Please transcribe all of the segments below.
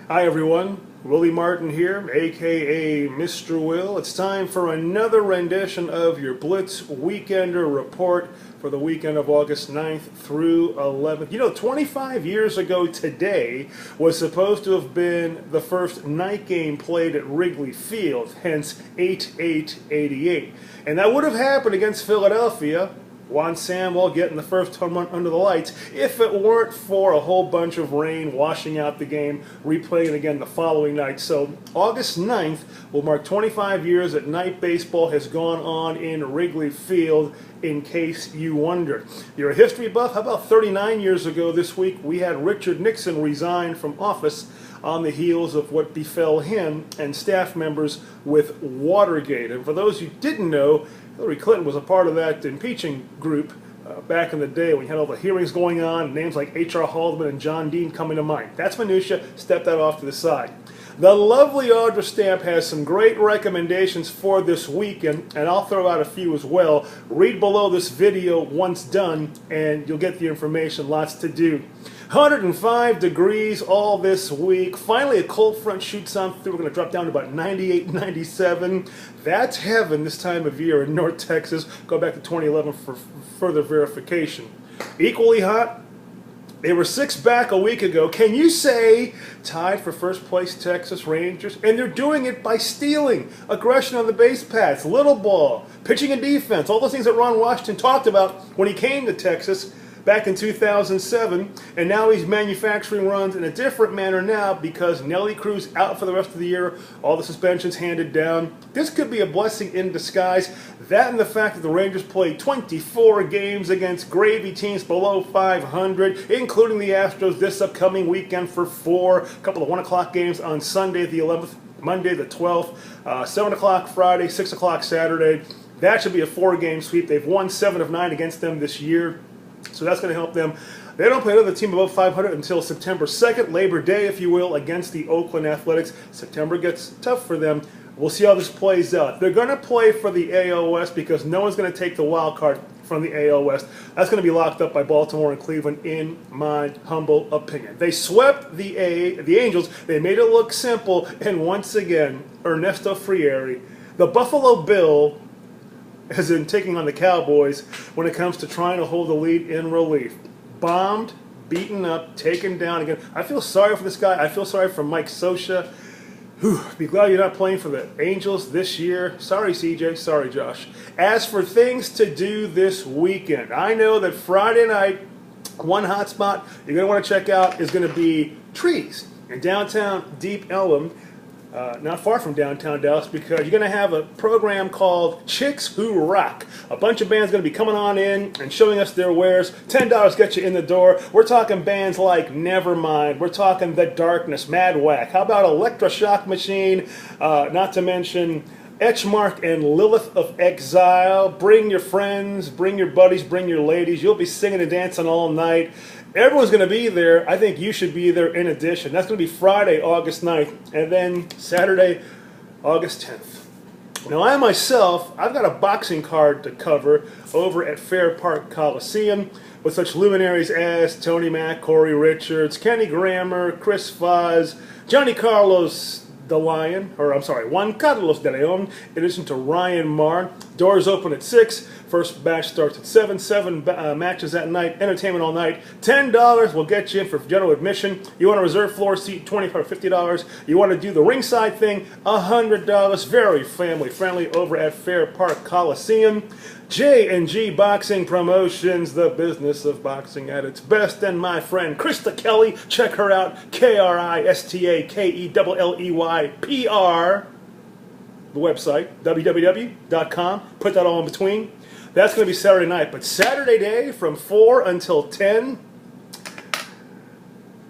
Hi everyone, Willie Martin here, aka Mr. Will. It's time for another rendition of your Blitz Weekender report for the weekend of August 9th through 11th. You know, 25 years ago today was supposed to have been the first night game played at Wrigley Field, hence 8-8-88. And that would have happened against Philadelphia. Juan Samuel getting the first home run under the lights if it weren't for a whole bunch of rain washing out the game, replaying it again the following night. So August 9th will mark 25 years that night baseball has gone on in Wrigley Field, in case you wondered. You're a history buff? How about 39 years ago this week we had Richard Nixon resign from office on the heels of what befell him and staff members with Watergate. And for those who didn't know, Hillary Clinton was a part of that impeaching group back in the day when you had all the hearings going on, names like H.R. Haldeman and John Dean coming to mind. That's minutia. Step that off to the side. The lovely Audra Stamp has some great recommendations for this weekend, and I'll throw out a few as well. Read below this video once done, and you'll get the information. Lots to do. 105 degrees all this week. Finally, a cold front shoots on through. We're going to drop down to about 98, 97. That's heaven this time of year in North Texas. Go back to 2011 for further verification. Equally hot, they were 6 back a week ago. Can you say tied for first place Texas Rangers? And they're doing it by stealing, aggression on the base paths, little ball, pitching and defense, all those things that Ron Washington talked about when he came to Texas back in 2007, and now he's manufacturing runs in a different manner now because Nelly Cruz out for the rest of the year, all the suspensions handed down. This could be a blessing in disguise. That and the fact that the Rangers played 24 games against gravy teams below 500, including the Astros this upcoming weekend for 4, a couple of 1 o'clock games on Sunday the 11th, Monday the 12th, 7 o'clock Friday, 6 o'clock Saturday. That should be a 4-game sweep. They've won 7 of 9 against them this year. So that's going to help them. They don't play another team above 500 until September 2nd, Labor Day, if you will, against the Oakland Athletics. September gets tough for them. We'll see how this plays out. They're going to play for the AL West because no one's going to take the wild card from the AL West. That's going to be locked up by Baltimore and Cleveland, in my humble opinion. They swept the Angels. They made it look simple. And once again, Ernesto Frieri, the Buffalo Bill, as in taking on the Cowboys when it comes to trying to hold the lead in relief. Bombed, beaten up, taken down again. I feel sorry for this guy. I feel sorry for Mike Scioscia. Be glad you're not playing for the Angels this year. Sorry, CJ. Sorry, Josh. As for things to do this weekend, I know that Friday night, one hot spot you're going to want to check out is going to be trees in downtown Deep Ellum. Not far from downtown Dallas, because you're going to have a program called Chicks Who Rock. A bunch of bands going to be coming on in and showing us their wares. $10 gets you in the door. We're talking bands like Nevermind. We're talking The Darkness, Mad Whack. How about Electroshock Machine? Not to mention Etchmark and Lilith of Exile. Bring your friends, bring your buddies, bring your ladies. You'll be singing and dancing all night. Everyone's going to be there. I think you should be there in addition. That's going to be Friday, August 9th, and then Saturday, August 10th. Now, I myself, I've got a boxing card to cover over at Fair Park Coliseum with such luminaries as Tony Mack, Corey Richards, Kenny Grammer, Chris Foz, Johnny Carlos the Lion, or I'm sorry, Juan Carlos de Leon, in addition to Ryan Marr. Doors open at 6. First match starts at 7. 7 matches that night. Entertainment all night. $10 will get you in for general admission. You want a reserve floor seat, $20 or $50. You want to do the ringside thing, $100. Very family friendly over at Fair Park Coliseum. J&G Boxing Promotions, the business of boxing at its best. And my friend Krista Kelly, check her out, KristaKelleyPR, the website, www.com. Put that all in between. That's going to be Saturday night. But Saturday day from 4 until 10,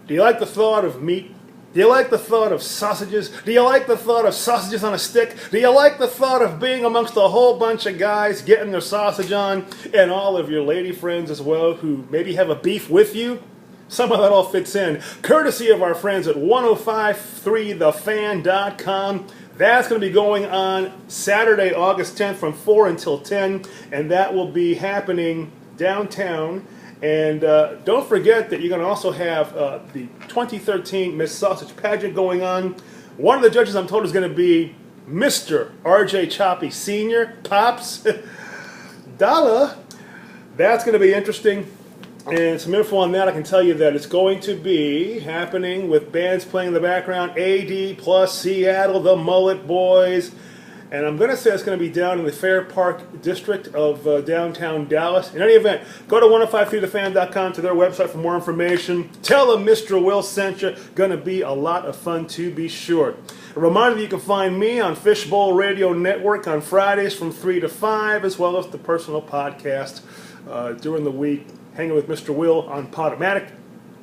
do you like the thought of meat? Do you like the thought of sausages? Do you like the thought of sausages on a stick? Do you like the thought of being amongst a whole bunch of guys getting their sausage on, and all of your lady friends as well who maybe have a beef with you? Somehow that all fits in. Courtesy of our friends at 1053thefan.com. That's going to be going on Saturday, August 10th from 4 until 10, and that will be happening downtown And don't forget that you're going to also have the 2013 Miss Sausage Pageant going on. One of the judges, I'm told, is going to be Mr. R.J. Choppy Sr., Pops. Dalla. That's going to be interesting. And some info on that, I can tell you that it's going to be happening with bands playing in the background, AD plus Seattle, the Mullet Boys. And I'm going to say it's going to be down in the Fair Park district of downtown Dallas. In any event, go to 1053thefan.com to their website for more information. Tell them Mr. Will sent you. Going to be a lot of fun to be sure. A reminder that you can find me on Fishbowl Radio Network on Fridays from 3 to 5, as well as the personal podcast during the week, hanging with Mr. Will on Podomatic.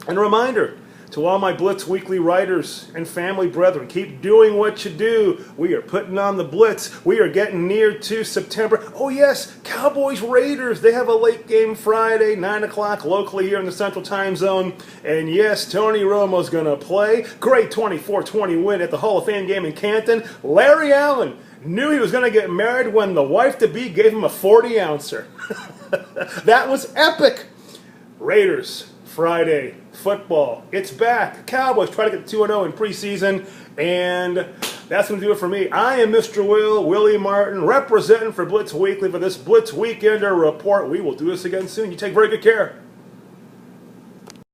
And a reminder to all my Blitz Weekly writers and family brethren, keep doing what you do. We are putting on the Blitz. We are getting near to September. Oh yes, Cowboys-Raiders. They have a late game Friday, 9 o'clock locally here in the Central Time Zone. And yes, Tony Romo's going to play. Great 24-20 win at the Hall of Fame game in Canton. Larry Allen knew he was going to get married when the wife-to-be gave him a 40-ouncer. That was epic. Raiders, Friday, football, it's back. Cowboys try to get 2-0 in preseason, and that's going to do it for me. I am Mr. Will, Willie Martin, representing for Blitz Weekly for this Blitz Weekender Report. We will do this again soon. You take very good care.